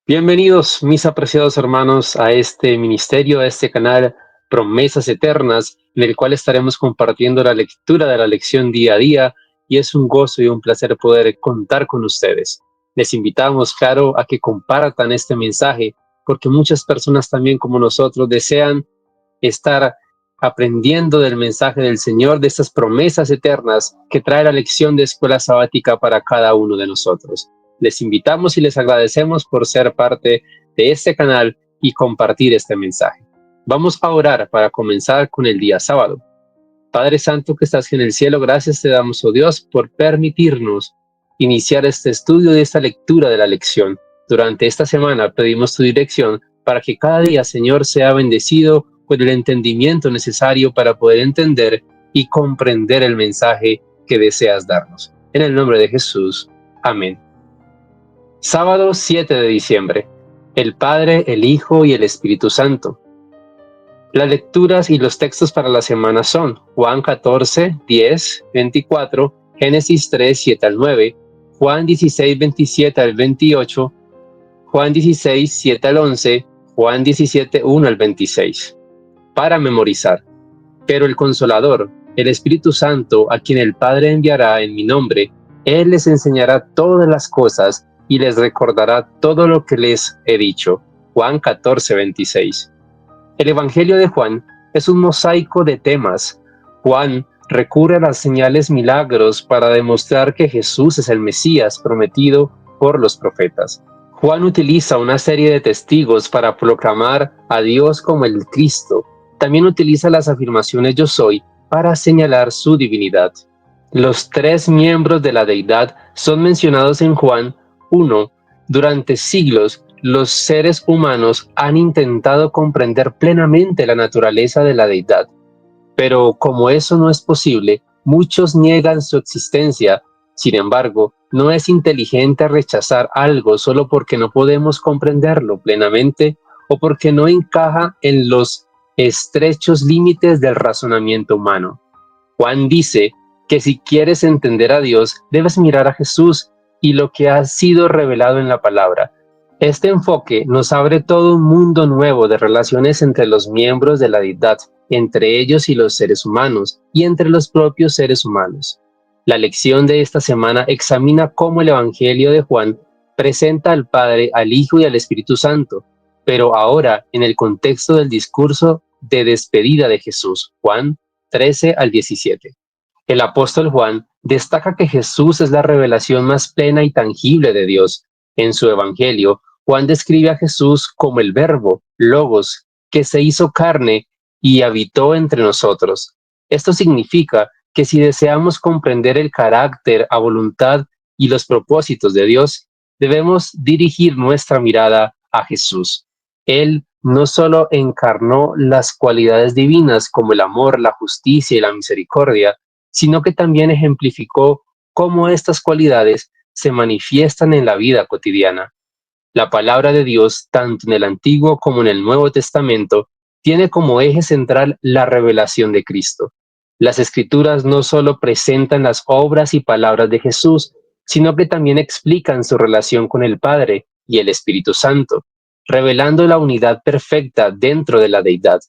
Bienvenidos, mis apreciados hermanos, a este ministerio, a este canal Promesas Eternas, en el cual estaremos compartiendo la lectura de la lección día a día, y es un gozo y un placer poder contar con ustedes. Les invitamos, claro, a que compartan este mensaje, porque muchas personas también como nosotros desean estar aprendiendo del mensaje del Señor, de estas promesas eternas que trae la lección de escuela sabática para cada uno de nosotros. Les invitamos y les agradecemos por ser parte de este canal y compartir este mensaje. Vamos a orar para comenzar con el día sábado. Padre Santo que estás en el cielo, gracias te damos, oh Dios, por permitirnos iniciar este estudio de esta lectura de la lección. Durante esta semana pedimos tu dirección para que cada día, Señor, sea bendecido con el entendimiento necesario para poder entender y comprender el mensaje que deseas darnos. En el nombre de Jesús. Amén. Sábado 7 de diciembre. El Padre, el Hijo y el Espíritu Santo. Las lecturas y los textos para la semana son Juan 14, 10, 24, Génesis 3, 7 al 9, Juan 16, 27 al 28, Juan 16, 7 al 11, Juan 17, 1 al 26. Para memorizar. Pero el Consolador, el Espíritu Santo, a quien el Padre enviará en mi nombre, Él les enseñará todas las cosas y les recordará todo lo que les he dicho. Juan 14, 26. El Evangelio de Juan es un mosaico de temas. Juan recurre a las señales milagros para demostrar que Jesús es el Mesías prometido por los profetas. Juan utiliza una serie de testigos para proclamar a Dios como el Cristo. También utiliza las afirmaciones yo soy para señalar su divinidad. Los tres miembros de la deidad son mencionados en Juan 1. Durante siglos, los seres humanos han intentado comprender plenamente la naturaleza de la deidad, pero como eso no es posible, muchos niegan su existencia. Sin embargo, no es inteligente rechazar algo solo porque no podemos comprenderlo plenamente o porque no encaja en los estrechos límites del razonamiento humano. Juan dice que si quieres entender a Dios, debes mirar a Jesús y lo que ha sido revelado en la palabra. Este enfoque nos abre todo un mundo nuevo de relaciones entre los miembros de la deidad, entre ellos y los seres humanos, y entre los propios seres humanos. La lección de esta semana examina cómo el Evangelio de Juan presenta al Padre, al Hijo y al Espíritu Santo, pero ahora en el contexto del discurso de despedida de Jesús, Juan 13 al 17. El apóstol Juan destaca que Jesús es la revelación más plena y tangible de Dios. En su Evangelio, Juan describe a Jesús como el Verbo, Logos, que se hizo carne y habitó entre nosotros. Esto significa que si deseamos comprender el carácter, a voluntad y los propósitos de Dios, debemos dirigir nuestra mirada a Jesús. Él no solo encarnó las cualidades divinas como el amor, la justicia y la misericordia, sino que también ejemplificó cómo estas cualidades se manifiestan en la vida cotidiana. La palabra de Dios, tanto en el Antiguo como en el Nuevo Testamento, tiene como eje central la revelación de Cristo. Las Escrituras no solo presentan las obras y palabras de Jesús, sino que también explican su relación con el Padre y el Espíritu Santo, revelando la unidad perfecta dentro de la deidad.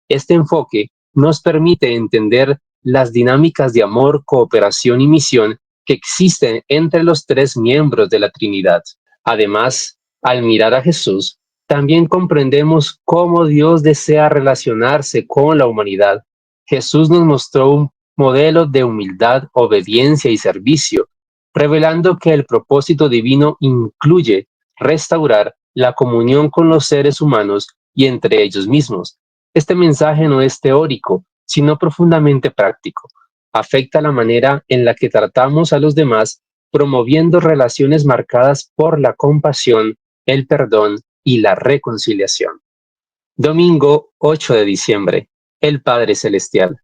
Este enfoque nos permite entender las dinámicas de amor, cooperación y misión que existen entre los tres miembros de la Trinidad. Además, al mirar a Jesús, también comprendemos cómo Dios desea relacionarse con la humanidad. Jesús nos mostró un modelo de humildad, obediencia y servicio, revelando que el propósito divino incluye restaurar la comunión con los seres humanos y entre ellos mismos. Este mensaje no es teórico, sino profundamente práctico. Afecta la manera en la que tratamos a los demás, promoviendo relaciones marcadas por la compasión, el perdón y la reconciliación. Domingo 8 de diciembre. El Padre Celestial.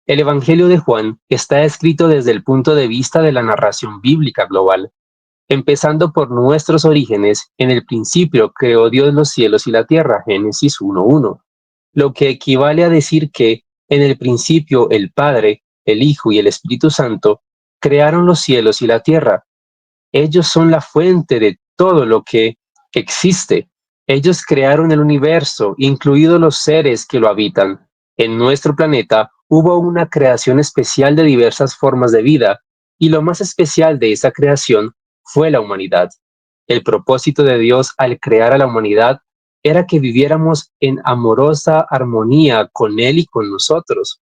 El Evangelio de Juan está escrito desde el punto de vista de la narración bíblica global, empezando por nuestros orígenes. En el principio creó Dios los cielos y la tierra, Génesis 1:1, lo que equivale a decir que en el principio el Padre, el Hijo y el Espíritu Santo crearon los cielos y la tierra. Ellos son la fuente de todo lo que Existe. Ellos crearon el universo, incluidos los seres que lo habitan. En nuestro planeta hubo una creación especial de diversas formas de vida, y lo más especial de esa creación fue la humanidad. El propósito de Dios al crear a la humanidad era que viviéramos en amorosa armonía con Él y con nosotros.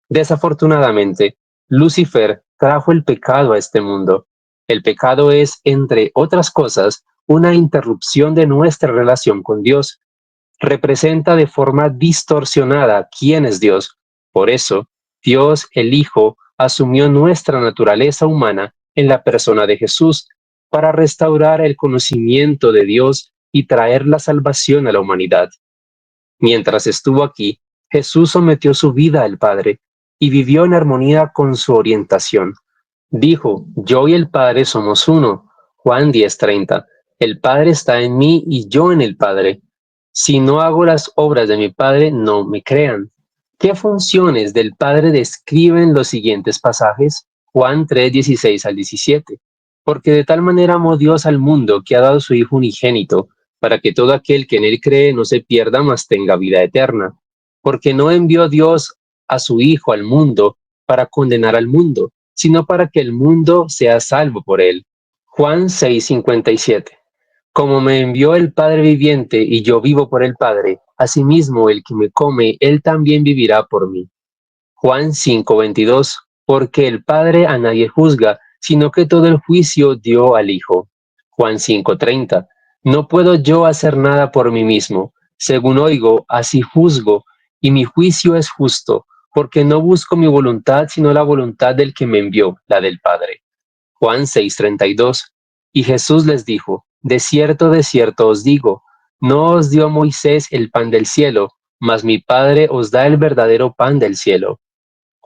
Desafortunadamente, Lucifer trajo el pecado a este mundo. El pecado es, entre otras cosas, una interrupción de nuestra relación con Dios. Representa de forma distorsionada quién es Dios. Por eso, Dios el Hijo asumió nuestra naturaleza humana en la persona de Jesús para restaurar el conocimiento de Dios y traer la salvación a la humanidad. Mientras estuvo aquí, Jesús sometió su vida al Padre y vivió en armonía con su orientación. Dijo, yo y el Padre somos uno. Juan 10:30. El Padre está en mí y yo en el Padre. Si no hago las obras de mi Padre, no me crean. ¿Qué funciones del Padre describen los siguientes pasajes? Juan 3:16 al 17. Porque de tal manera amó Dios al mundo que ha dado su Hijo unigénito, para que todo aquel que en él cree no se pierda, mas tenga vida eterna. Porque no envió Dios a su Hijo al mundo para condenar al mundo, sino para que el mundo sea salvo por él. Juan 6:57. Como me envió el Padre viviente y yo vivo por el Padre, asimismo el que me come, él también vivirá por mí. Juan 5:22. Porque el Padre a nadie juzga, sino que todo el juicio dio al Hijo. Juan 5:30. No puedo yo hacer nada por mí mismo. Según oigo, así juzgo, y mi juicio es justo, porque no busco mi voluntad, sino la voluntad del que me envió, la del Padre. Juan 6:32. Y Jesús les dijo, de cierto os digo, no os dio Moisés el pan del cielo, mas mi Padre os da el verdadero pan del cielo.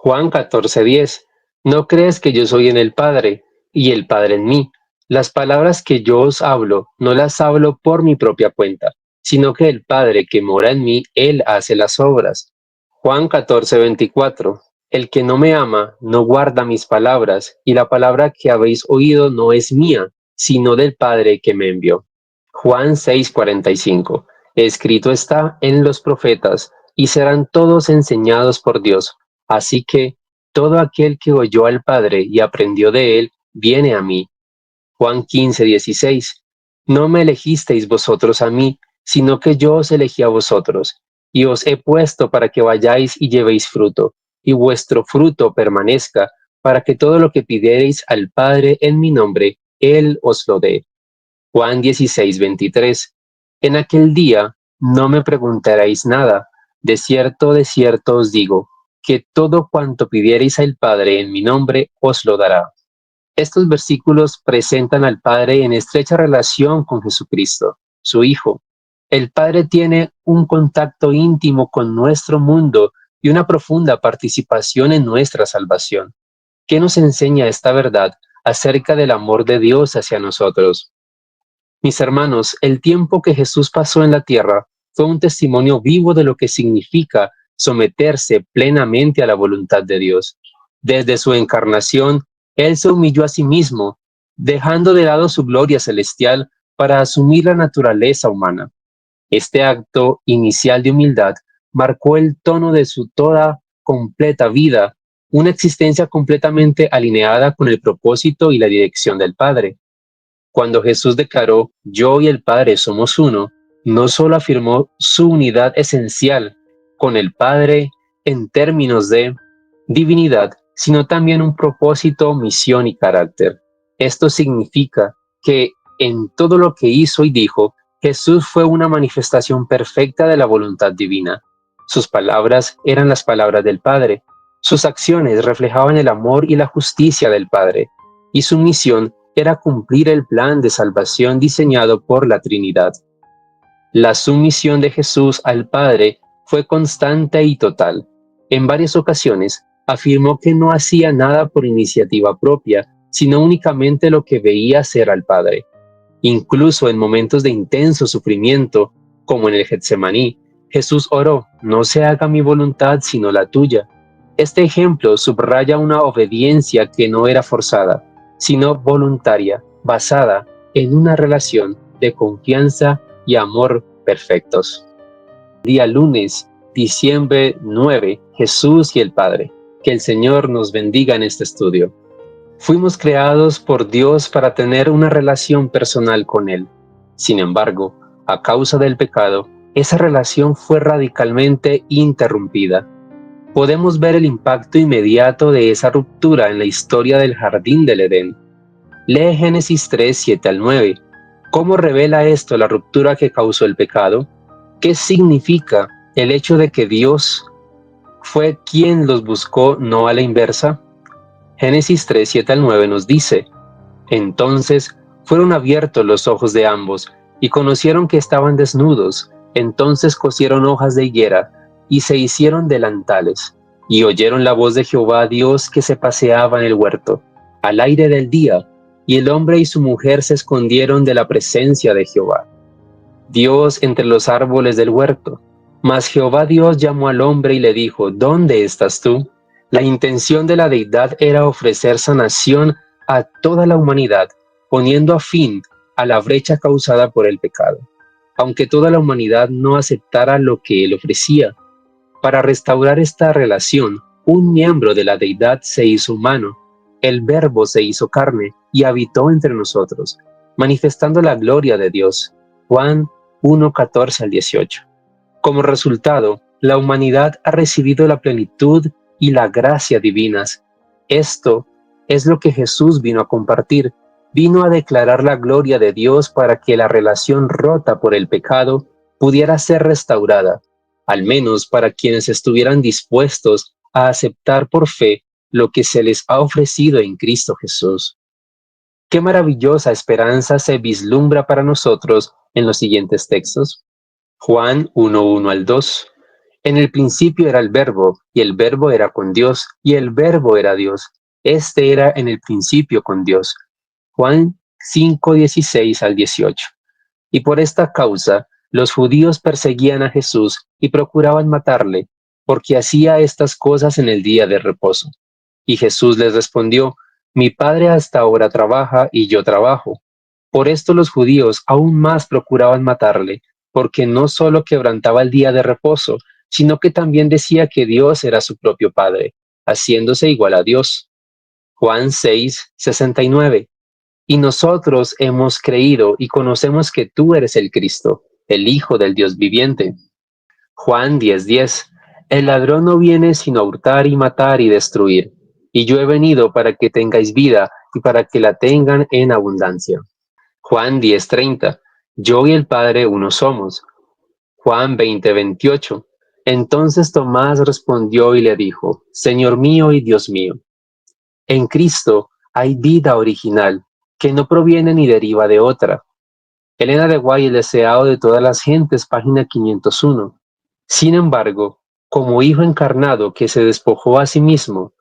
Juan 14:10. ¿No crees que yo soy en el Padre y el Padre en mí? Las palabras que yo os hablo, no las hablo por mi propia cuenta, sino que el Padre que mora en mí, él hace las obras. Juan 14:24. El que no me ama, no guarda mis palabras, y la palabra que habéis oído no es mía, sino del Padre que me envió. Juan 6:45. Escrito está en los profetas, y serán todos enseñados por Dios. Así que todo aquel que oyó al Padre y aprendió de él, viene a mí. Juan 15:16. No me elegisteis vosotros a mí, sino que yo os elegí a vosotros, y os he puesto para que vayáis y llevéis fruto, y vuestro fruto permanezca, para que todo lo que pidiereis al Padre en mi nombre, Él os lo dé. Juan 16:23. En aquel día no me preguntaréis nada. De cierto os digo, que todo cuanto pidiereis al Padre en mi nombre, os lo dará. Estos versículos presentan al Padre en estrecha relación con Jesucristo, su Hijo. El Padre tiene un contacto íntimo con nuestro mundo y una profunda participación en nuestra salvación. ¿Qué nos enseña esta verdad acerca del amor de Dios hacia nosotros? Mis hermanos, el tiempo que Jesús pasó en la tierra fue un testimonio vivo de lo que significa someterse plenamente a la voluntad de Dios. Desde su encarnación, Él se humilló a sí mismo, dejando de lado su gloria celestial para asumir la naturaleza humana. Este acto inicial de humildad marcó el tono de su toda completa vida, una existencia completamente alineada con el propósito y la dirección del Padre. Cuando Jesús declaró, yo y el Padre somos uno, no solo afirmó su unidad esencial con el Padre en términos de divinidad, sino también un propósito, misión y carácter. Esto significa que en todo lo que hizo y dijo, Jesús fue una manifestación perfecta de la voluntad divina. Sus palabras eran las palabras del Padre. Sus acciones reflejaban el amor y la justicia del Padre. Y su misión era cumplir el plan de salvación diseñado por la Trinidad. La sumisión de Jesús al Padre fue constante y total. En varias ocasiones afirmó que no hacía nada por iniciativa propia, sino únicamente lo que veía hacer al Padre. Incluso en momentos de intenso sufrimiento, como en el Getsemaní, Jesús oró, no se haga mi voluntad sino la tuya. Este ejemplo subraya una obediencia que no era forzada, sino voluntaria, basada en una relación de confianza y amor perfectos. Día lunes, diciembre 9, Jesús y el Padre. Que el Señor nos bendiga en este estudio. Fuimos creados por Dios para tener una relación personal con Él. Sin embargo, a causa del pecado, esa relación fue radicalmente interrumpida. Podemos ver el impacto inmediato de esa ruptura en la historia del jardín del Edén. Lee Génesis 3, 7 al 9. ¿Cómo revela esto la ruptura que causó el pecado? ¿Qué significa el hecho de que Dios fue quien los buscó, no a la inversa? Génesis 3, 7 al 9 nos dice: Entonces fueron abiertos los ojos de ambos, y conocieron que estaban desnudos. Entonces cosieron hojas de higuera, y se hicieron delantales, y oyeron la voz de Jehová Dios que se paseaba en el huerto, al aire del día, y el hombre y su mujer se escondieron de la presencia de Jehová Dios entre los árboles del huerto. Mas Jehová Dios llamó al hombre y le dijo: ¿Dónde estás tú? La intención de la deidad era ofrecer sanación a toda la humanidad, poniendo a fin a la brecha causada por el pecado. Aunque toda la humanidad no aceptara lo que él ofrecía, para restaurar esta relación, un miembro de la deidad se hizo humano. El Verbo se hizo carne y habitó entre nosotros, manifestando la gloria de Dios. Juan 1, 14 al 18. Como resultado, la humanidad ha recibido la plenitud y la gracia divinas. Esto es lo que Jesús vino a compartir. Vino a declarar la gloria de Dios para que la relación rota por el pecado pudiera ser restaurada, al menos para quienes estuvieran dispuestos a aceptar por fe lo que se les ha ofrecido en Cristo Jesús. Qué maravillosa esperanza se vislumbra para nosotros en los siguientes textos. Juan 1, 1 al 2. En el principio era el Verbo, y el Verbo era con Dios, y el Verbo era Dios. Este era en el principio con Dios. Juan 5, 16 al 18. Y por esta causa, los judíos perseguían a Jesús y procuraban matarle, porque hacía estas cosas en el día de reposo. Y Jesús les respondió: Mi Padre hasta ahora trabaja y yo trabajo. Por esto los judíos aún más procuraban matarle, porque no solo quebrantaba el día de reposo, sino que también decía que Dios era su propio Padre, haciéndose igual a Dios. Juan 6, 69. Y nosotros hemos creído y conocemos que tú eres el Cristo, el Hijo del Dios viviente. Juan 10, 10. El ladrón no viene sino a hurtar y matar y destruir, y yo he venido para que tengáis vida y para que la tengan en abundancia. Juan 10, 30. Yo y el Padre uno somos. Juan 20, 28. Entonces Tomás respondió y le dijo: Señor mío y Dios mío. En Cristo hay vida original, que no proviene ni deriva de otra. Elena de Guay, El deseado de todas las gentes, página 501. Sin embargo, como Hijo encarnado que se despojó a sí mismo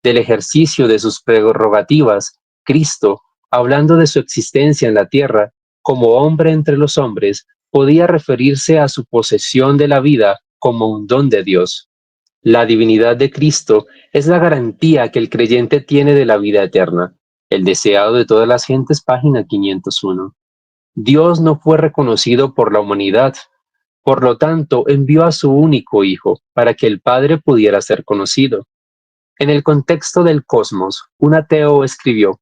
del ejercicio de sus prerrogativas, Cristo, hablando de su existencia en la tierra, como hombre entre los hombres, podía referirse a su posesión de la vida como un don de Dios. La divinidad de Cristo es la garantía que el creyente tiene de la vida eterna. El deseado de todas las gentes, página 501. Dios no fue reconocido por la humanidad. Por lo tanto, envió a su único Hijo para que el Padre pudiera ser conocido. En el contexto del cosmos, un ateo escribió: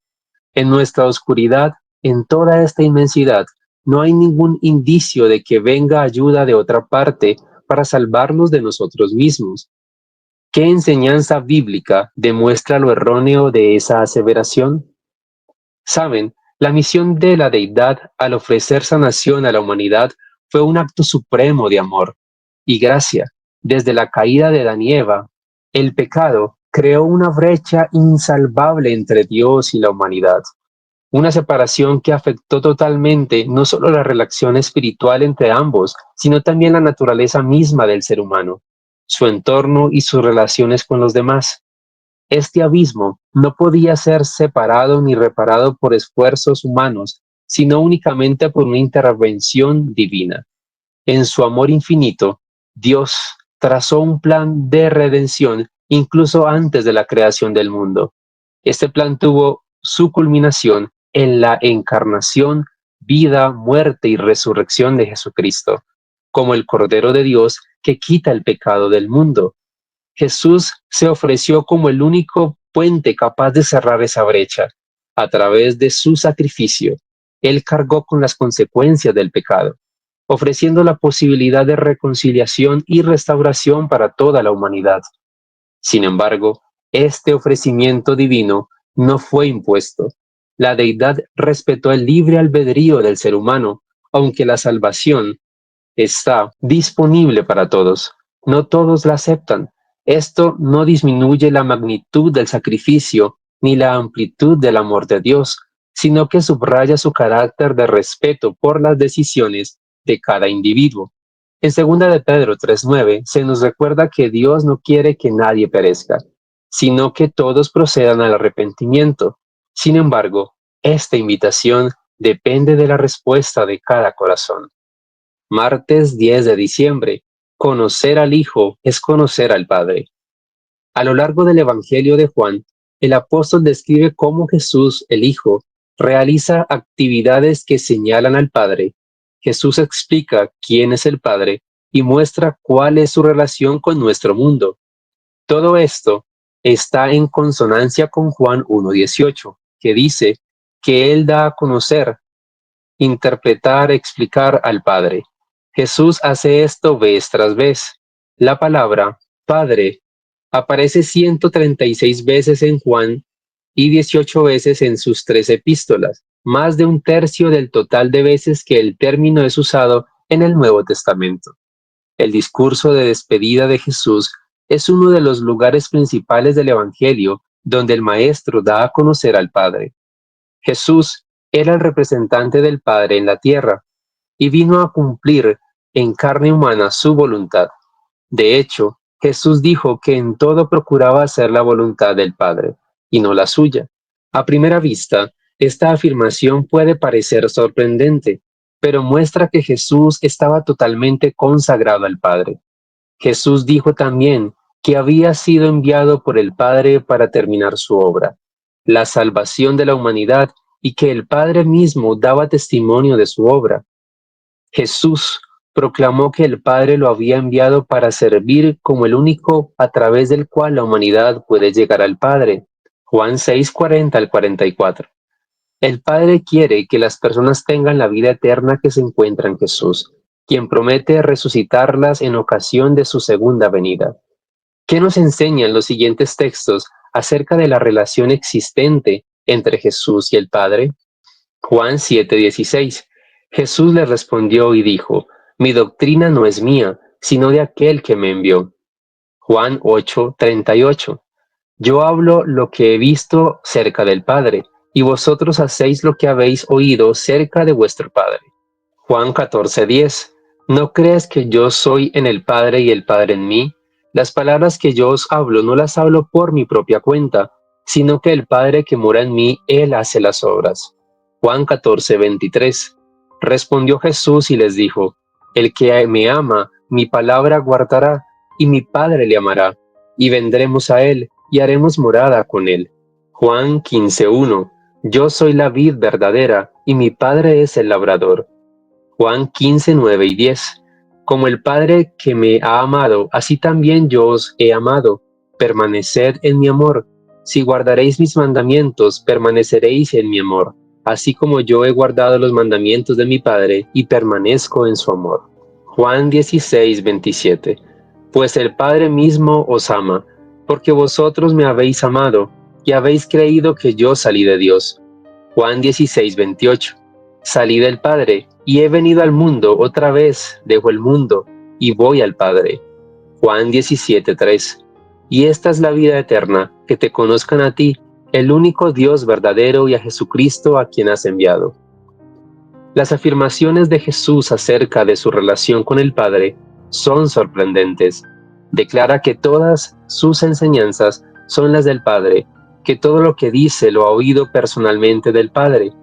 En nuestra oscuridad, en toda esta inmensidad, no hay ningún indicio de que venga ayuda de otra parte para salvarnos de nosotros mismos. ¿Qué enseñanza bíblica demuestra lo erróneo de esa aseveración? Saben, la misión de la deidad al ofrecer sanación a la humanidad fue un acto supremo de amor y gracia. Desde la caída de Adán y Eva, el pecado creó una brecha insalvable entre Dios y la humanidad. Una separación que afectó totalmente no solo la relación espiritual entre ambos, sino también la naturaleza misma del ser humano, su entorno y sus relaciones con los demás. Este abismo no podía ser separado ni reparado por esfuerzos humanos, sino únicamente por una intervención divina. En su amor infinito, Dios trazó un plan de redención incluso antes de la creación del mundo. Este plan tuvo su culminación en la encarnación vida, muerte y resurrección de Jesucristo, como el Cordero de Dios que quita el pecado del mundo. Jesús se ofreció como el único puente capaz de cerrar esa brecha. A través de su sacrificio, Él cargó con las consecuencias del pecado, ofreciendo la posibilidad de reconciliación y restauración para toda la humanidad. Sin embargo, este ofrecimiento divino no fue impuesto. La deidad respetó el libre albedrío del ser humano, aunque la salvación está disponible para todos. No todos la aceptan. Esto no disminuye la magnitud del sacrificio ni la amplitud del amor de Dios, sino que subraya su carácter de respeto por las decisiones de cada individuo. En 2 de Pedro 3:9 se nos recuerda que Dios no quiere que nadie perezca, sino que todos procedan al arrepentimiento. Sin embargo, esta invitación depende de la respuesta de cada corazón. Martes 10 de diciembre. Conocer al Hijo es conocer al Padre. A lo largo del Evangelio de Juan, el apóstol describe cómo Jesús, el Hijo, realiza actividades que señalan al Padre. Jesús explica quién es el Padre y muestra cuál es su relación con nuestro mundo. Todo esto está en consonancia con Juan 1:18, que dice que Él da a conocer, interpretar, explicar al Padre. Jesús hace esto vez tras vez. La palabra Padre aparece 136 veces en Juan y 18 veces en sus 3 epístolas, más de un tercio del total de veces que el término es usado en el Nuevo Testamento. El discurso de despedida de Jesús es uno de los lugares principales del Evangelio donde el Maestro da a conocer al Padre. Jesús era el representante del Padre en la tierra y vino a cumplir en carne humana su voluntad. De hecho, Jesús dijo que en todo procuraba hacer la voluntad del Padre y no la suya. A primera vista, esta afirmación puede parecer sorprendente, pero muestra que Jesús estaba totalmente consagrado al Padre. Jesús dijo también que había sido enviado por el Padre para terminar su obra, la salvación de la humanidad, y que el Padre mismo daba testimonio de su obra. Jesús proclamó que el Padre lo había enviado para servir como el único a través del cual la humanidad puede llegar al Padre. Juan 6:40 al 44. El Padre quiere que las personas tengan la vida eterna que se encuentra en Jesús, quien promete resucitarlas en ocasión de su segunda venida. ¿Qué nos enseñan los siguientes textos acerca de la relación existente entre Jesús y el Padre? Juan 7:16. Jesús le respondió y dijo: Mi doctrina no es mía, sino de aquel que me envió. Juan 8:38. Yo hablo lo que he visto cerca del Padre, y vosotros hacéis lo que habéis oído cerca de vuestro Padre. Juan 14:10. ¿No crees que yo soy en el Padre y el Padre en mí? Las palabras que yo os hablo no las hablo por mi propia cuenta, sino que el Padre que mora en mí, Él hace las obras. Juan 14:23. Respondió Jesús y les dijo: El que me ama, mi palabra guardará, y mi Padre le amará, y vendremos a Él, y haremos morada con Él. Juan 15:1. Yo soy la vid verdadera, y mi Padre es el labrador. Juan 15:9 y 10. Como el Padre que me ha amado, así también yo os he amado. Permaneced en mi amor. Si guardaréis mis mandamientos, permaneceréis en mi amor, así como yo he guardado los mandamientos de mi Padre y permanezco en su amor. Juan 16:27. Pues el Padre mismo os ama, porque vosotros me habéis amado y habéis creído que yo salí de Dios. Juan 16:28. Salí del Padre y he venido al mundo, otra vez dejo el mundo y voy al Padre. Juan 17:3. Y esta es la vida eterna, que te conozcan a ti, el único Dios verdadero, y a Jesucristo a quien has enviado. Las afirmaciones de Jesús acerca de su relación con el Padre son sorprendentes. Declara que todas sus enseñanzas son las del Padre, que todo lo que dice lo ha oído personalmente del Padre,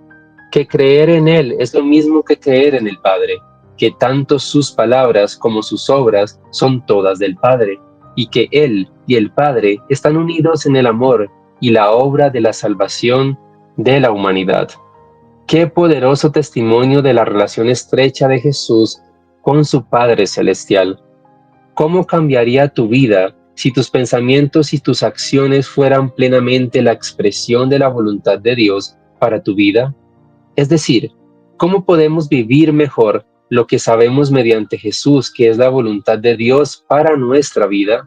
que creer en Él es lo mismo que creer en el Padre, que tanto sus palabras como sus obras son todas del Padre, y que Él y el Padre están unidos en el amor y la obra de la salvación de la humanidad. Qué poderoso testimonio de la relación estrecha de Jesús con su Padre Celestial. ¿Cómo cambiaría tu vida si tus pensamientos y tus acciones fueran plenamente la expresión de la voluntad de Dios para tu vida? Es decir, ¿cómo podemos vivir mejor lo que sabemos mediante Jesús, que es la voluntad de Dios para nuestra vida?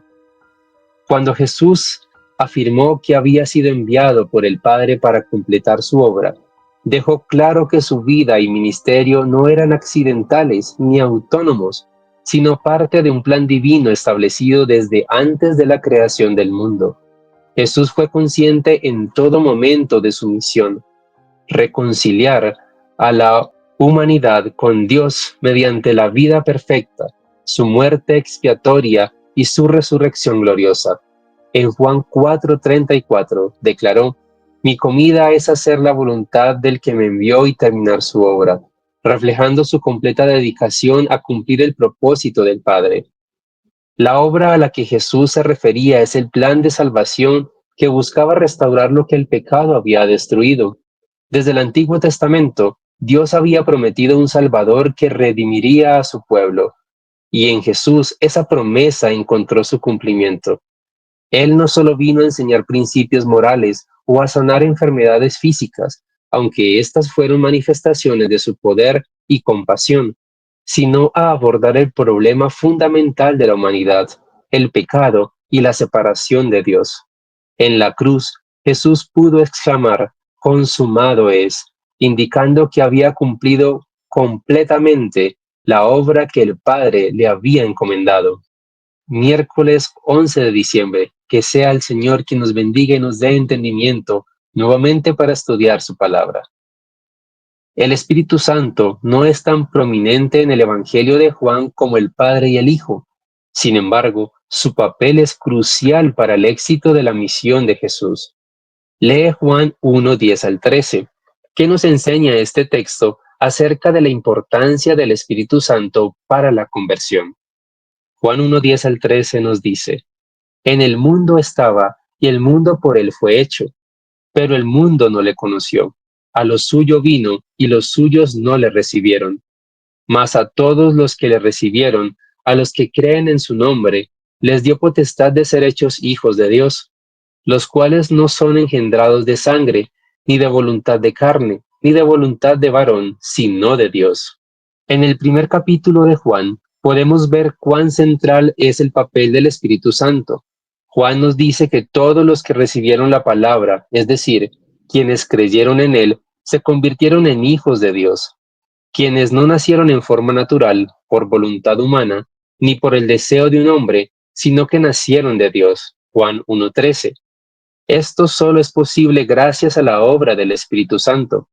Cuando Jesús afirmó que había sido enviado por el Padre para completar su obra, dejó claro que su vida y ministerio no eran accidentales ni autónomos, sino parte de un plan divino establecido desde antes de la creación del mundo. Jesús fue consciente en todo momento de su misión: reconciliar a la humanidad con Dios mediante la vida perfecta, su muerte expiatoria y su resurrección gloriosa. En Juan 4:34 declaró: Mi comida es hacer la voluntad del que me envió y terminar su obra, reflejando su completa dedicación a cumplir el propósito del Padre. La obra a la que Jesús se refería es el plan de salvación que buscaba restaurar lo que el pecado había destruido. Desde el Antiguo Testamento, Dios había prometido un Salvador que redimiría a su pueblo, y en Jesús esa promesa encontró su cumplimiento. Él no solo vino a enseñar principios morales o a sanar enfermedades físicas, aunque estas fueron manifestaciones de su poder y compasión, sino a abordar el problema fundamental de la humanidad: el pecado y la separación de Dios. En la cruz, Jesús pudo exclamar: consumado es, indicando que había cumplido completamente la obra que el Padre le había encomendado. Miércoles 11 de diciembre, que sea el Señor quien nos bendiga y nos dé entendimiento nuevamente para estudiar su palabra. El Espíritu Santo no es tan prominente en el Evangelio de Juan como el Padre y el Hijo. Sin embargo, su papel es crucial para el éxito de la misión de Jesús. Lee Juan 1:10 al 13, que nos enseña este texto acerca de la importancia del Espíritu Santo para la conversión. Juan 1:10 al 13 nos dice: En el mundo estaba, y el mundo por él fue hecho, pero el mundo no le conoció. A lo suyo vino, y los suyos no le recibieron. Mas a todos los que le recibieron, a los que creen en su nombre, les dio potestad de ser hechos hijos de Dios, los cuales no son engendrados de sangre, ni de voluntad de carne, ni de voluntad de varón, sino de Dios. En el primer capítulo de Juan, podemos ver cuán central es el papel del Espíritu Santo. Juan nos dice que todos los que recibieron la palabra, es decir, quienes creyeron en él, se convirtieron en hijos de Dios. Quienes no nacieron en forma natural, por voluntad humana, ni por el deseo de un hombre, sino que nacieron de Dios. Juan 1:13. Esto solo es posible gracias a la obra del Espíritu Santo.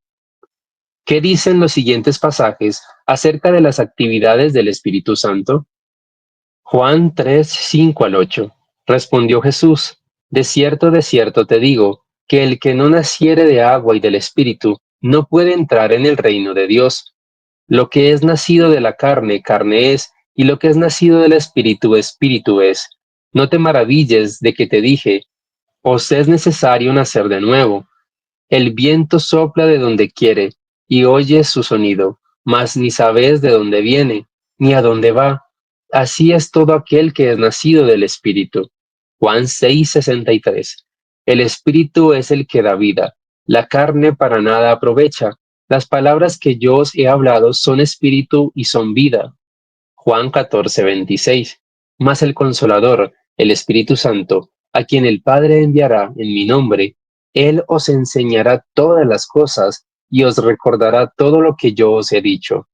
¿Qué dicen los siguientes pasajes acerca de las actividades del Espíritu Santo? Juan 3:5 al 8. Respondió Jesús: de cierto te digo, que el que no naciere de agua y del Espíritu no puede entrar en el reino de Dios. Lo que es nacido de la carne, carne es, y lo que es nacido del Espíritu, espíritu es. No te maravilles de que te dije: os es necesario nacer de nuevo. El viento sopla de donde quiere, y oyes su sonido, mas ni sabes de dónde viene, ni a dónde va. Así es todo aquel que es nacido del Espíritu. Juan 6:63. El Espíritu es el que da vida, la carne para nada aprovecha. Las palabras que yo os he hablado son espíritu y son vida. Juan 14:26. Mas el Consolador, el Espíritu Santo, a quien el Padre enviará en mi nombre, él os enseñará todas las cosas y os recordará todo lo que yo os he dicho.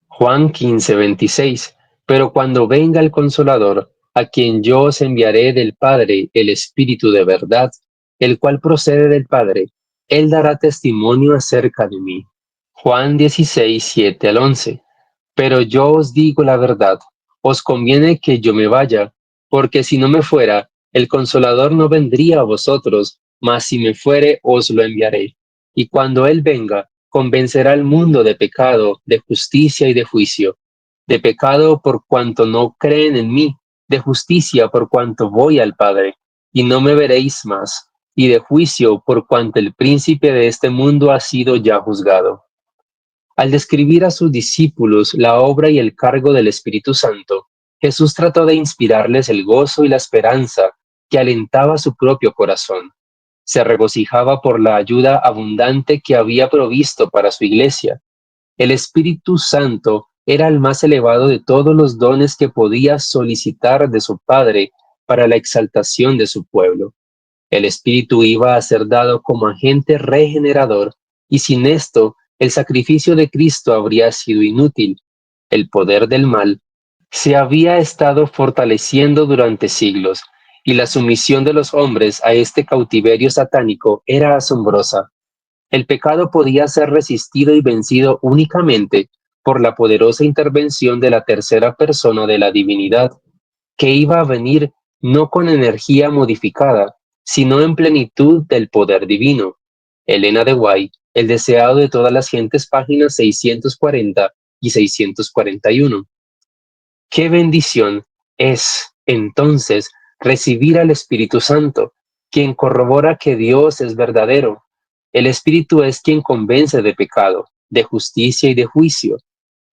Juan 15:26. Pero cuando venga el Consolador, a quien yo os enviaré del Padre, el Espíritu de verdad, el cual procede del Padre, él dará testimonio acerca de mí. Juan 16:7 al 11. Pero yo os digo la verdad, os conviene que yo me vaya, porque si no me fuera, el Consolador no vendría a vosotros, mas si me fuere, os lo enviaré. Y cuando Él venga, convencerá al mundo de pecado, de justicia y de juicio. De pecado por cuanto no creen en mí, de justicia por cuanto voy al Padre, y no me veréis más, y de juicio por cuanto el príncipe de este mundo ha sido ya juzgado. Al describir a sus discípulos la obra y el cargo del Espíritu Santo, Jesús trató de inspirarles el gozo y la esperanza que alentaba su propio corazón. Se regocijaba por la ayuda abundante que había provisto para su iglesia. El Espíritu Santo era el más elevado de todos los dones que podía solicitar de su Padre para la exaltación de su pueblo. El Espíritu iba a ser dado como agente regenerador, y sin esto el sacrificio de Cristo habría sido inútil. El poder del mal se había estado fortaleciendo durante siglos, y la sumisión de los hombres a este cautiverio satánico era asombrosa. El pecado podía ser resistido y vencido únicamente por la poderosa intervención de la tercera persona de la divinidad, que iba a venir no con energía modificada, sino en plenitud del poder divino. Elena de White, El deseado de todas las gentes, páginas 640 y 641. Qué bendición es, entonces, recibir al Espíritu Santo, quien corrobora que Dios es verdadero. El Espíritu es quien convence de pecado, de justicia y de juicio.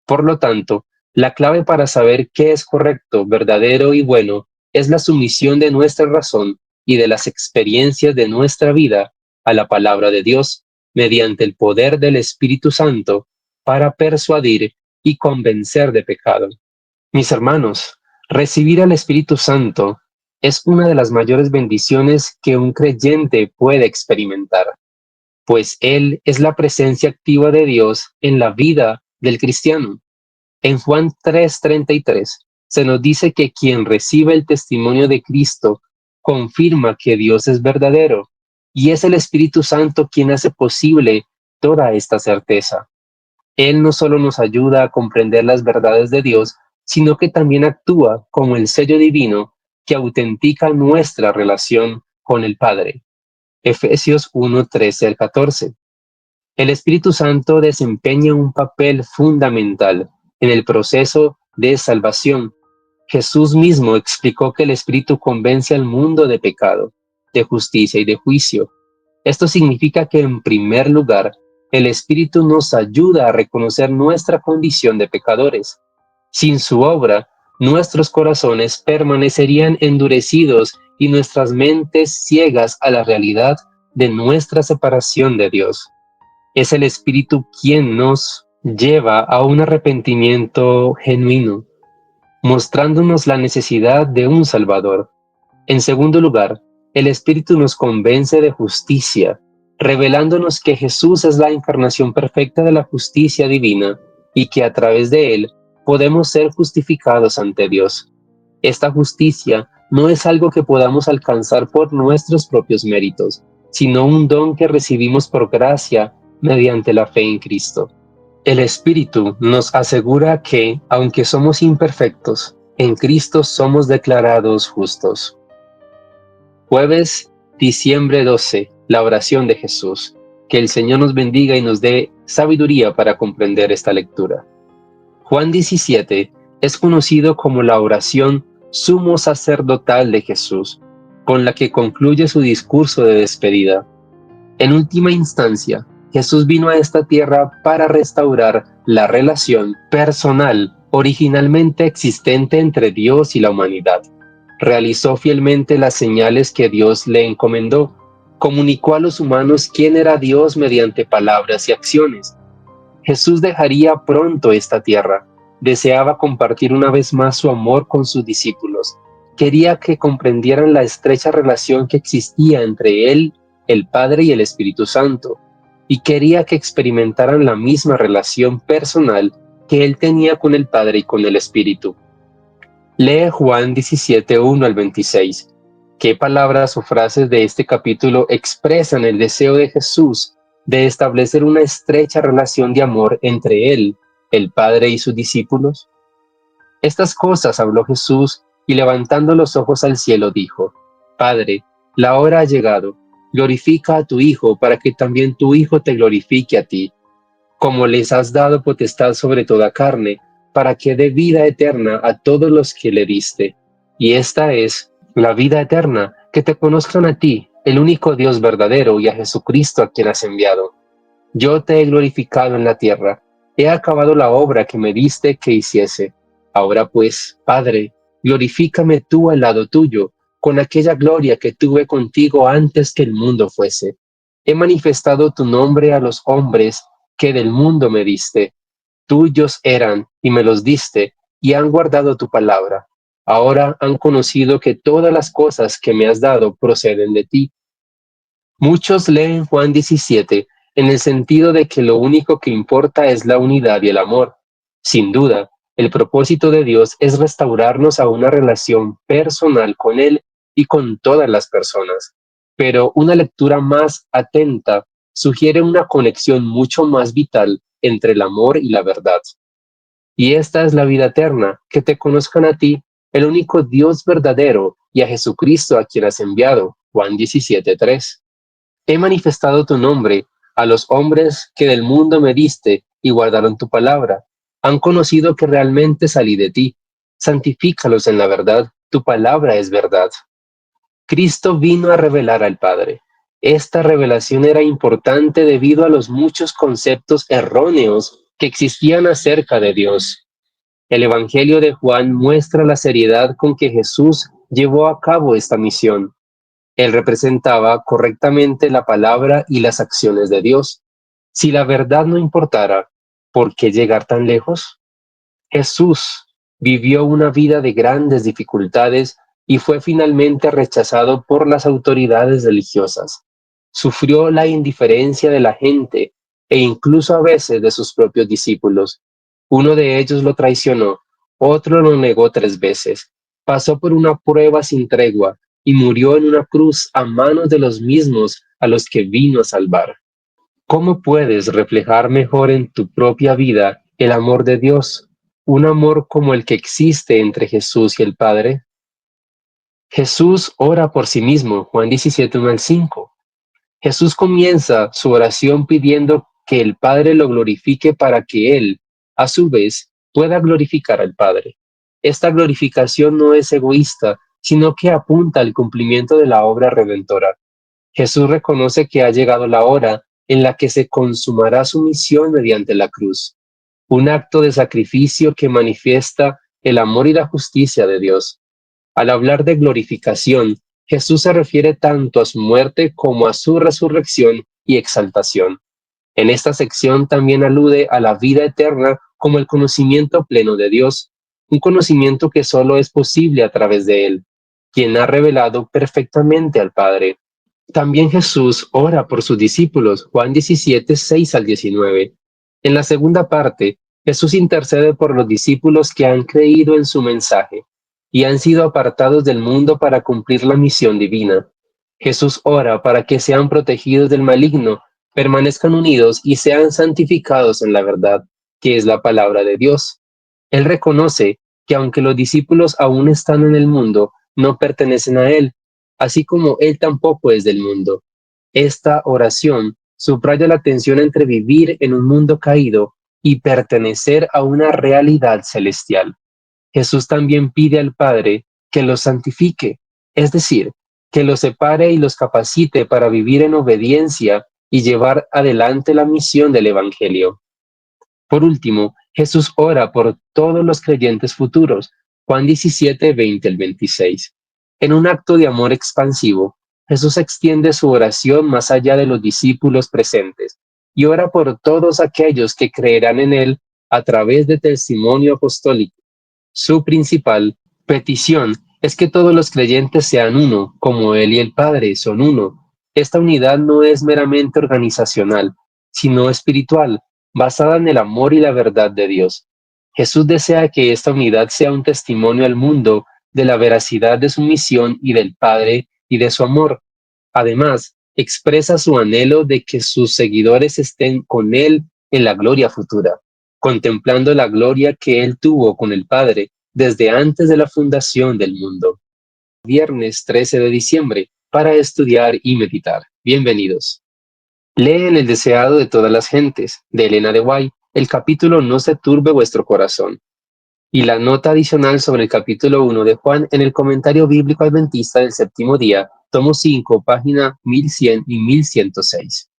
Por lo tanto, la clave para saber qué es correcto, verdadero y bueno es la sumisión de nuestra razón y de las experiencias de nuestra vida a la palabra de Dios mediante el poder del Espíritu Santo para persuadir y convencer de pecado. Mis hermanos, recibir al Espíritu Santo es una de las mayores bendiciones que un creyente puede experimentar, pues Él es la presencia activa de Dios en la vida del cristiano. En Juan 3:33 se nos dice que quien recibe el testimonio de Cristo confirma que Dios es verdadero, y es el Espíritu Santo quien hace posible toda esta certeza. Él no solo nos ayuda a comprender las verdades de Dios, sino que también actúa como el sello divino que autentica nuestra relación con el Padre. Efesios 1:13 al 14. El Espíritu Santo desempeña un papel fundamental en el proceso de salvación. Jesús mismo explicó que el Espíritu convence al mundo de pecado, de justicia y de juicio. Esto significa que, en primer lugar, el Espíritu nos ayuda a reconocer nuestra condición de pecadores. Sin su obra, nuestros corazones permanecerían endurecidos y nuestras mentes ciegas a la realidad de nuestra separación de Dios. Es el Espíritu quien nos lleva a un arrepentimiento genuino, mostrándonos la necesidad de un Salvador. En segundo lugar, el Espíritu nos convence de justicia, revelándonos que Jesús es la encarnación perfecta de la justicia divina y que a través de él podemos ser justificados ante Dios. Esta justicia no es algo que podamos alcanzar por nuestros propios méritos, sino un don que recibimos por gracia mediante la fe en Cristo. El Espíritu nos asegura que, aunque somos imperfectos, en Cristo somos declarados justos. Jueves, diciembre 12, la oración de Jesús. Que el Señor nos bendiga y nos dé sabiduría para comprender esta lectura. Juan 17 es conocido como la oración sumo sacerdotal de Jesús, con la que concluye su discurso de despedida. En última instancia, Jesús vino a esta tierra para restaurar la relación personal originalmente existente entre Dios y la humanidad. Realizó fielmente las señales que Dios le encomendó, comunicó a los humanos quién era Dios mediante palabras y acciones. Jesús dejaría pronto esta tierra. Deseaba compartir una vez más su amor con sus discípulos. Quería que comprendieran la estrecha relación que existía entre Él, el Padre y el Espíritu Santo, y quería que experimentaran la misma relación personal que Él tenía con el Padre y con el Espíritu. Lee Juan 17, 1 al 26. ¿Qué palabras o frases de este capítulo expresan el deseo de Jesús de establecer una estrecha relación de amor entre Él, el Padre y sus discípulos? Estas cosas habló Jesús y levantando los ojos al cielo dijo: Padre, la hora ha llegado, glorifica a tu Hijo para que también tu Hijo te glorifique a ti, como les has dado potestad sobre toda carne, para que dé vida eterna a todos los que le diste. Y esta es la vida eterna, que te conozcan a ti, el único Dios verdadero, y a Jesucristo a quien has enviado. Yo te he glorificado en la tierra. He acabado la obra que me diste que hiciese. Ahora pues, Padre, glorifícame tú al lado tuyo, con aquella gloria que tuve contigo antes que el mundo fuese. He manifestado tu nombre a los hombres que del mundo me diste. Tuyos eran y me los diste, y han guardado tu palabra. Ahora han conocido que todas las cosas que me has dado proceden de ti. Muchos leen Juan 17 en el sentido de que lo único que importa es la unidad y el amor. Sin duda, el propósito de Dios es restaurarnos a una relación personal con Él y con todas las personas. Pero una lectura más atenta sugiere una conexión mucho más vital entre el amor y la verdad. Y esta es la vida eterna, que te conozcan a ti, el único Dios verdadero, y a Jesucristo a quien has enviado. Juan 17:3. He manifestado tu nombre a los hombres que del mundo me diste y guardaron tu palabra. Han conocido que realmente salí de ti. Santifícalos en la verdad. Tu palabra es verdad. Cristo vino a revelar al Padre. Esta revelación era importante debido a los muchos conceptos erróneos que existían acerca de Dios. El Evangelio de Juan muestra la seriedad con que Jesús llevó a cabo esta misión. Él representaba correctamente la palabra y las acciones de Dios. Si la verdad no importara, ¿por qué llegar tan lejos? Jesús vivió una vida de grandes dificultades y fue finalmente rechazado por las autoridades religiosas. Sufrió la indiferencia de la gente e incluso a veces de sus propios discípulos. Uno de ellos lo traicionó, otro lo negó 3 veces. Pasó por una prueba sin tregua y murió en una cruz a manos de los mismos a los que vino a salvar. ¿Cómo puedes reflejar mejor en tu propia vida el amor de Dios? Un amor como el que existe entre Jesús y el Padre. Jesús ora por sí mismo, Juan 17:1-5. Jesús comienza su oración pidiendo que el Padre lo glorifique para que Él, a su vez, pueda glorificar al Padre. Esta glorificación no es egoísta, sino que apunta al cumplimiento de la obra redentora. Jesús reconoce que ha llegado la hora en la que se consumará su misión mediante la cruz, un acto de sacrificio que manifiesta el amor y la justicia de Dios. Al hablar de glorificación, Jesús se refiere tanto a su muerte como a su resurrección y exaltación. En esta sección también alude a la vida eterna como el conocimiento pleno de Dios, un conocimiento que solo es posible a través de Él, quien ha revelado perfectamente al Padre. También Jesús ora por sus discípulos, Juan 17:6-19. En la segunda parte, Jesús intercede por los discípulos que han creído en su mensaje y han sido apartados del mundo para cumplir la misión divina. Jesús ora para que sean protegidos del maligno, permanezcan unidos y sean santificados en la verdad, que es la palabra de Dios. Él reconoce que aunque los discípulos aún están en el mundo, no pertenecen a Él, así como Él tampoco es del mundo. Esta oración subraya la tensión entre vivir en un mundo caído y pertenecer a una realidad celestial. Jesús también pide al Padre que los santifique, es decir, que los separe y los capacite para vivir en obediencia y llevar adelante la misión del Evangelio. Por último, Jesús ora por todos los creyentes futuros, Juan 17:20-26. En un acto de amor expansivo, Jesús extiende su oración más allá de los discípulos presentes y ora por todos aquellos que creerán en Él a través de testimonio apostólico. Su principal petición es que todos los creyentes sean uno, como Él y el Padre son uno. Esta unidad no es meramente organizacional, sino espiritual, basada en el amor y la verdad de Dios. Jesús desea que esta unidad sea un testimonio al mundo de la veracidad de su misión y del Padre y de su amor. Además, expresa su anhelo de que sus seguidores estén con Él en la gloria futura, contemplando la gloria que Él tuvo con el Padre desde antes de la fundación del mundo. Viernes 13 de diciembre, para estudiar y meditar. Bienvenidos. Lee en El deseado de todas las gentes, de Elena de White, el capítulo No se turbe vuestro corazón, y la nota adicional sobre el capítulo 1 de Juan en el Comentario Bíblico Adventista del Séptimo Día, tomo 5, página 1100 y 1106.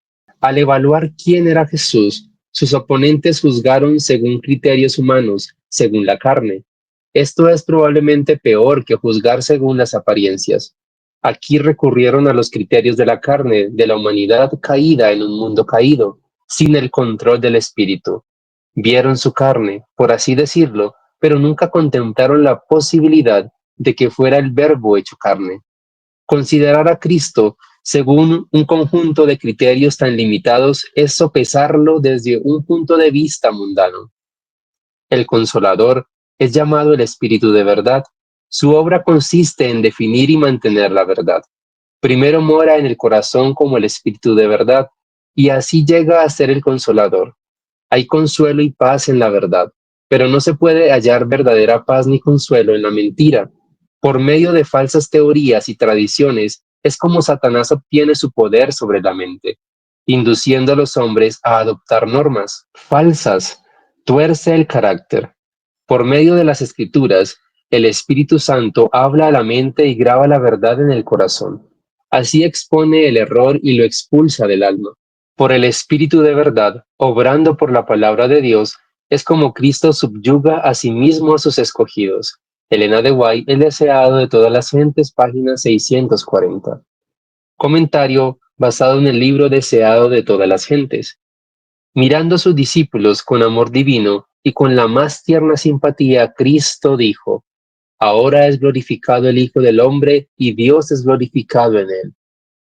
Al evaluar quién era Jesús, Sus oponentes juzgaron según criterios humanos, según la carne. Esto es probablemente peor que juzgar según las apariencias. Aquí recurrieron a los criterios de la carne, de la humanidad caída en un mundo caído, sin el control del espíritu. Vieron su carne, por así decirlo, pero nunca contemplaron la posibilidad de que fuera el Verbo hecho carne. Considerar a Cristo según un conjunto de criterios tan limitados es sopesarlo desde un punto de vista mundano. El Consolador es llamado el Espíritu de verdad. Su obra consiste en definir y mantener la verdad. Primero mora en el corazón como el Espíritu de verdad, y así llega a ser el Consolador. Hay consuelo y paz en la verdad, pero no se puede hallar verdadera paz ni consuelo en la mentira. Por medio de falsas teorías y tradiciones es como Satanás obtiene su poder sobre la mente, induciendo a los hombres a adoptar normas falsas, tuerce el carácter. Por medio de las escrituras, el Espíritu Santo habla a la mente y graba la verdad en el corazón. Así expone el error y lo expulsa del alma. Por el Espíritu de verdad, obrando por la palabra de Dios, es como Cristo subyuga a sí mismo a sus escogidos. Elena de White, El deseado de todas las gentes, página 640. Comentario basado en el libro Deseado de todas las gentes. Mirando a sus discípulos con amor divino y con la más tierna simpatía, Cristo dijo: Ahora es glorificado el Hijo del Hombre y Dios es glorificado en él.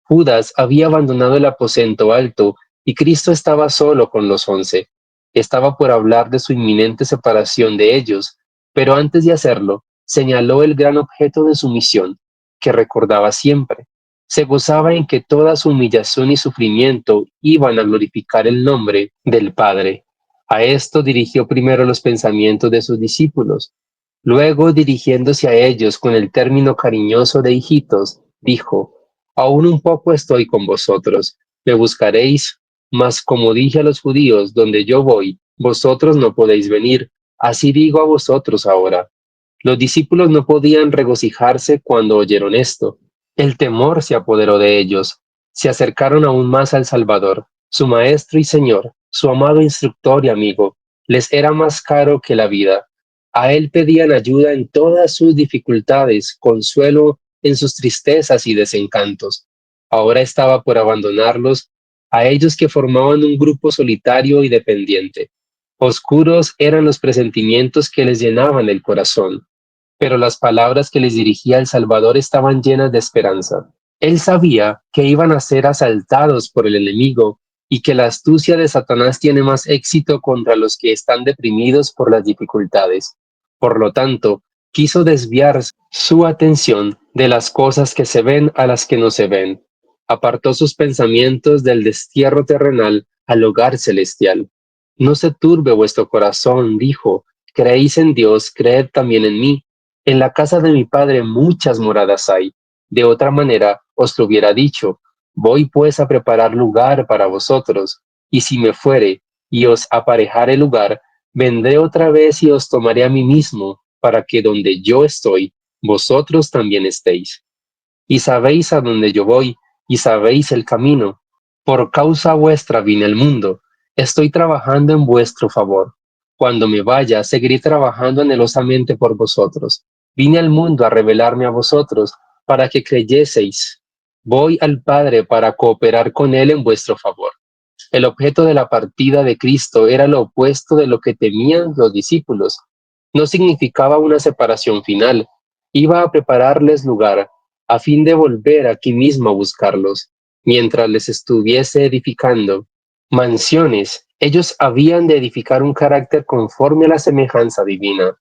Judas había abandonado el aposento alto y Cristo estaba solo con los 11. Estaba por hablar de su inminente separación de ellos, pero antes de hacerlo, señaló el gran objeto de su misión, que recordaba siempre. Se gozaba en que toda su humillación y sufrimiento iban a glorificar el nombre del Padre. A esto dirigió primero los pensamientos de sus discípulos. Luego, dirigiéndose a ellos con el término cariñoso de hijitos, dijo: Aún un poco estoy con vosotros, me buscaréis, mas como dije a los judíos, donde yo voy, vosotros no podéis venir, así digo a vosotros ahora. Los discípulos no podían regocijarse cuando oyeron esto. El temor se apoderó de ellos. Se acercaron aún más al Salvador, su Maestro y Señor, su amado instructor y amigo. Les era más caro que la vida. A él pedían ayuda en todas sus dificultades, consuelo en sus tristezas y desencantos. Ahora estaba por abandonarlos, a ellos que formaban un grupo solitario y dependiente. Oscuros eran los presentimientos que les llenaban el corazón, pero las palabras que les dirigía el Salvador estaban llenas de esperanza. Él sabía que iban a ser asaltados por el enemigo y que la astucia de Satanás tiene más éxito contra los que están deprimidos por las dificultades. Por lo tanto, quiso desviar su atención de las cosas que se ven a las que no se ven. Apartó sus pensamientos del destierro terrenal al hogar celestial. No se turbe vuestro corazón, dijo. Creéis en Dios, creed también en mí. En la casa de mi padre muchas moradas hay. De otra manera os lo hubiera dicho. Voy pues a preparar lugar para vosotros. Y si me fuere y os aparejare lugar, vendré otra vez y os tomaré a mí mismo, para que donde yo estoy, vosotros también estéis. Y sabéis a dónde yo voy, y sabéis el camino. Por causa vuestra vine al mundo. Estoy trabajando en vuestro favor. Cuando me vaya, seguiré trabajando anhelosamente por vosotros. Vine al mundo a revelarme a vosotros, para que creyeseis. Voy al Padre para cooperar con Él en vuestro favor. El objeto de la partida de Cristo era lo opuesto de lo que temían los discípulos. No significaba una separación final. Iba a prepararles lugar, a fin de volver aquí mismo a buscarlos, mientras les estuviese edificando mansiones. Ellos habían de edificar un carácter conforme a la semejanza divina.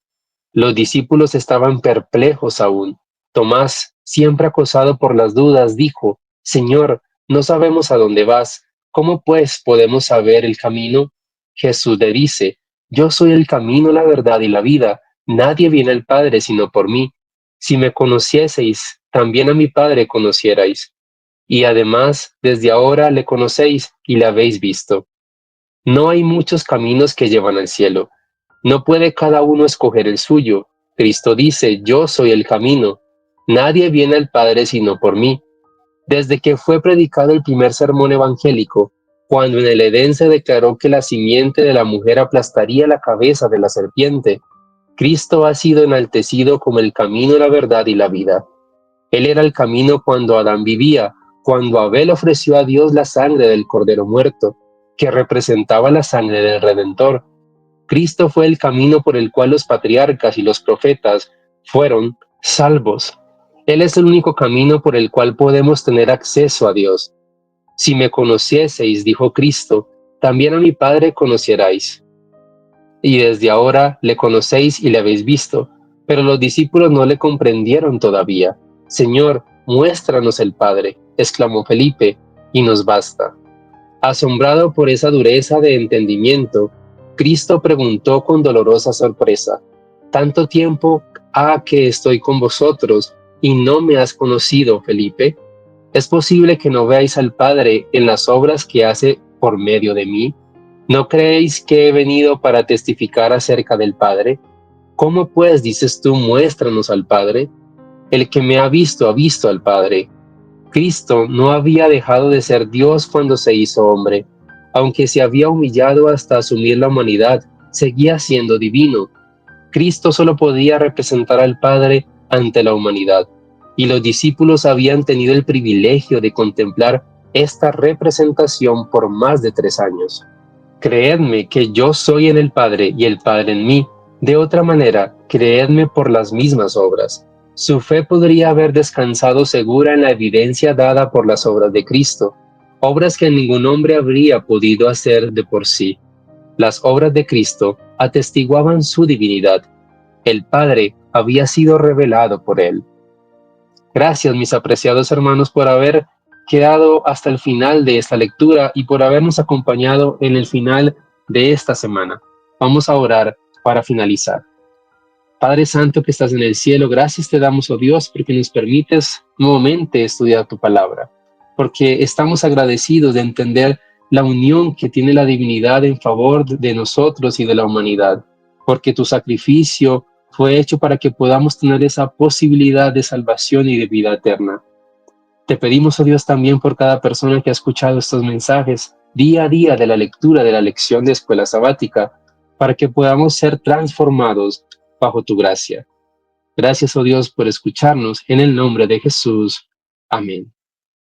Los discípulos estaban perplejos aún. Tomás, siempre acosado por las dudas, dijo: Señor, no sabemos a dónde vas. ¿Cómo pues podemos saber el camino? Jesús le dice: Yo soy el camino, la verdad y la vida. Nadie viene al Padre sino por mí. Si me conocieseis, también a mi Padre conocierais. Y además, desde ahora le conocéis y le habéis visto. No hay muchos caminos que llevan al cielo. No puede cada uno escoger el suyo. Cristo dice: Yo soy el camino. Nadie viene al Padre sino por mí. Desde que fue predicado el primer sermón evangélico, Cuando en el Edén se declaró que la simiente de la mujer aplastaría la cabeza de la serpiente, Cristo ha sido enaltecido como el camino, la verdad y la vida. Él era el camino cuando Adán vivía, cuando Abel ofreció a Dios la sangre del cordero muerto, que representaba la sangre del Redentor. Cristo fue el camino por el cual los patriarcas y los profetas fueron salvos. Él es el único camino por el cual podemos tener acceso a Dios. Si me conocieseis, dijo Cristo, también a mi Padre conocierais. Y desde ahora le conocéis y le habéis visto. Pero los discípulos no le comprendieron todavía. Señor, muéstranos el Padre, exclamó Felipe, y nos basta. Asombrado por esa dureza de entendimiento, Cristo preguntó con dolorosa sorpresa, ¿tanto tiempo ha que estoy con vosotros y no me has conocido, Felipe? ¿Es posible que no veáis al Padre en las obras que hace por medio de mí? ¿No creéis que he venido para testificar acerca del Padre? ¿Cómo pues dices tú, muéstranos al Padre? El que me ha visto al Padre. Cristo no había dejado de ser Dios cuando se hizo hombre. Aunque se había humillado hasta asumir la humanidad, seguía siendo divino. Cristo solo podía representar al Padre ante la humanidad, y los discípulos habían tenido el privilegio de contemplar esta representación por más de 3 años. Creedme que yo soy en el Padre y el Padre en mí. De otra manera, creedme por las mismas obras. Su fe podría haber descansado segura en la evidencia dada por las obras de Cristo, obras que ningún hombre habría podido hacer de por sí. Las obras de Cristo atestiguaban su divinidad. El Padre había sido revelado por él. Gracias, mis apreciados hermanos, por haber quedado hasta el final de esta lectura y por habernos acompañado en el final de esta semana. Vamos a orar para finalizar. Padre Santo que estás en el cielo, gracias te damos, oh Dios, porque nos permites nuevamente estudiar tu palabra, porque estamos agradecidos de entender la unión que tiene la divinidad en favor de nosotros y de la humanidad, porque tu sacrificio fue hecho para que podamos tener esa posibilidad de salvación y de vida eterna. Te pedimos, oh Dios, también por cada persona que ha escuchado estos mensajes día a día de la lectura de la lección de escuela sabática, para que podamos ser transformados bajo tu gracia. Gracias, oh Dios, por escucharnos. En el nombre de Jesús. Amén.